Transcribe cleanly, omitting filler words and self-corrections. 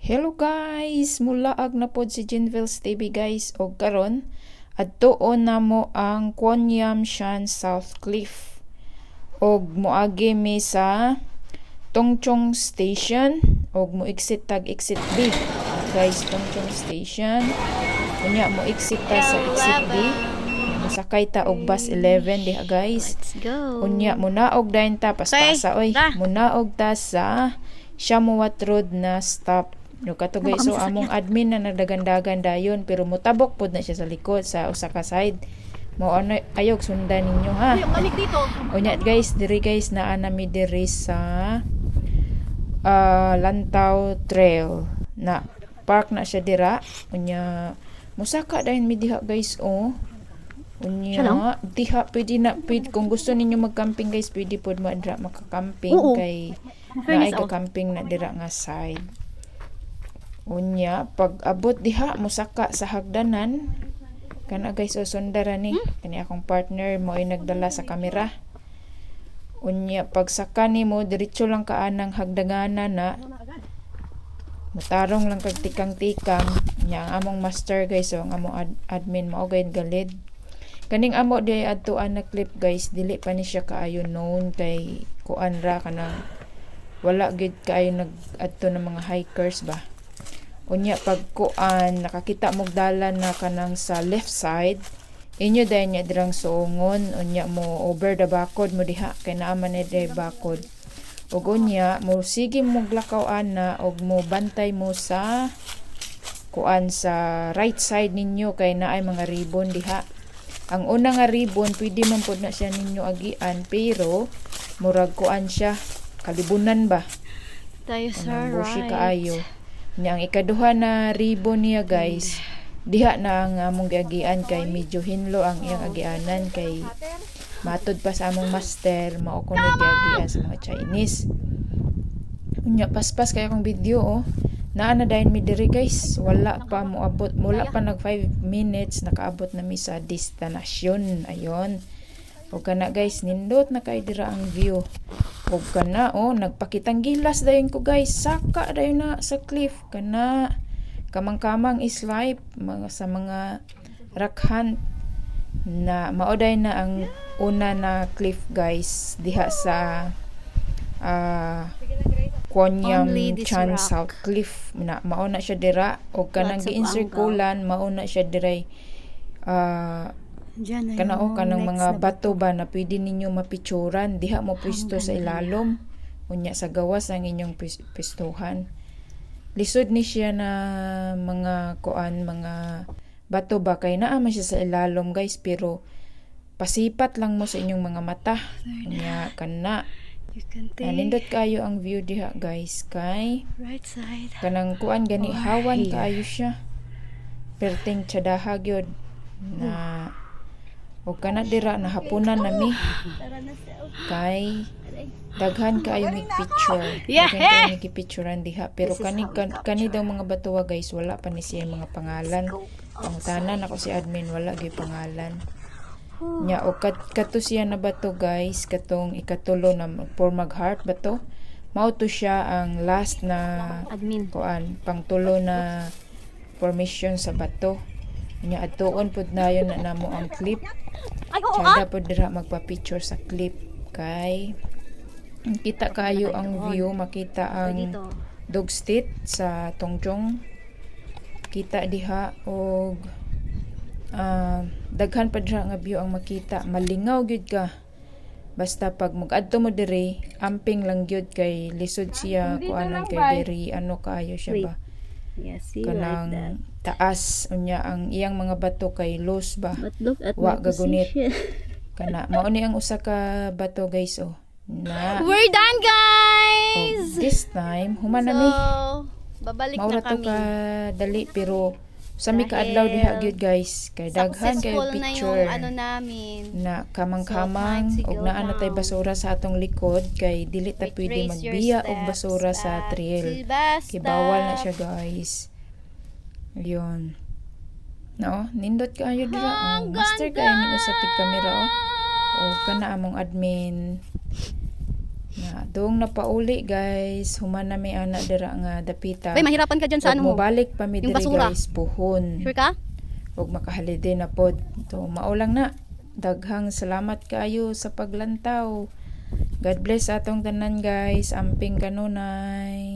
Hello guys, mulaag na pod si Jinville's TV guys. O karon adtuon na mo ang Kwon Yam Shan South Cliff. Og moagi mi sa Tongchong Station og mo exit tag exit B. Guys, Tongchong Station. Unya mo exit ta sa exit B. Sakay ta og bus 11 diha guys. Let's go. Unya munaog dayon ta paspasa oy. Munaog ta sa Shamuwat Road na stop. No kato guys, so among admin na nagdagandagan dayon pero mutabok pod na siya sa likod sa usa ka side. Mo ano ayog sundan ninyo ha. Balik dito. Unya guys, diri guys naa nami diri sa Lantaw Trail na park na siya dira. Unya musaka dayon mi diha guys oh. Unya diha pwede kung gusto ninyo mag-camping guys, pwede pod mo dira maka-camping kay naay ka camping na dira nga side. Unya pag abot diha musaka sa hagdanan kana guys sundara ni kani akong partner mo ay nagdala sa kamera. Unya pag saka nimo diretso lang ka anang hagdanganan na mutarong lang kag tikang-tikang nya ang among master guys ang among admin mo gayud galid. Kaning amo di adtuan na clip guys, dili pa ni siya kaayo known kay kuan ra kanang wala gid kaayo nag-adto ng mga hikers ba. Unya pag kuan nakakita mog dalan na kanang sa left side, inyo dayon nya dirang suongon, unya mo over the bakod mo diha kay naa man ni bakod. Ug unya mo sige mog lakaw ana og mo bantay mo sa kuan sa right side ninyo kay naay mga ribbon diha. Ang una nga ribbon pwede man pod na siya ninyo agian pero murag kuan siya kalibunan ba. Tayo sa Bushi right. kaayo. Nya ang ikaduha na ribbon niya guys, diha na ang among giagian kay medyo hinlo ang iyang agianan kay matod pa sa among master mao ko na giagian sa mga Chinese. Unya paspas kay akong video oh. Naa na dayon mi diri guys, wala pa mo abot, wala pa nag 5 minutes nakaabot na mi sa destinasyon. Ayon. O kana guys, nindot na kay dira ang view. O kana oh, nagpakitang gilas dayon ko guys. Saka dayon na sa cliff kana kamang-kamang is life mga sa mga rock hunt na maoday na ang una na cliff guys diha sa Kwon Yam Shan South Cliff na mao na siya dira og kanang gi-encirculan mao na siya diray kanang mga bato ba na pwede ninyo mapicturan diha mo pwesto sa ilalom unya sa gawas ang inyong pistuhan. Lisod ni siya na mga kuan mga bato ba kay naa man siya sa ilalom guys pero pasipat lang mo sa inyong mga mata unya kana nindot kayo ang view diha guys kay Right side. kanang kuan gani hawan kaayo siya perting tsadaha gyud na o kana dira na hapunan nami kay daghan kaayo mig picture daghan kaayo mig picturean diha pero kani daw mga batuwa guys wala pa ni siya mga pangalan ang tanan ako si admin wala gyud pangalan nya o kato siya na bato guys katong ikatulo na for mag heart bato mao to siya ang last na Admin. kuan pangtulo na formation sa bato nya adtuon pud nayon na namo ang clip sada pud dira magpa-picture sa clip kay kita kayo ang view makita ang dog state sa Tongchong kita diha og daghan pa dira nga view ang makita malingaw gyud ka basta pag mag-adto mo diri amping lang gyud kay lisod siya kuanon kay diri ano kaayo siya ba kanang like taas unya ang iyang mga bato kay loose ba wa gagunit kana mao ni ang usa ka bato guys oh na We're done guys. this time human na mi Babalik maura na to kami. ka dali pero sa mi kaadlaw diha gyud guys kay daghan kay Successful picture na yung ano namin. na kamang-kamang og naa na tay basura sa atong likod kay dili ta pwede magbiya og basura sa trail kay bawal na siya guys yon no nindot kaayo dira oh, master kay ni usapig kamera oh o kana among admin Na dong napauli guys, human na may ana dira nga dapita. Bay, mahirapan ka dyan sa Ug ano mo. mobalik pa mi Yung diri basura. guys puhon. Sure ka? Ug makahalide na pod. To maulang na. Daghang salamat kaayo sa paglantaw. God bless atong tanan guys. Amping kanunay.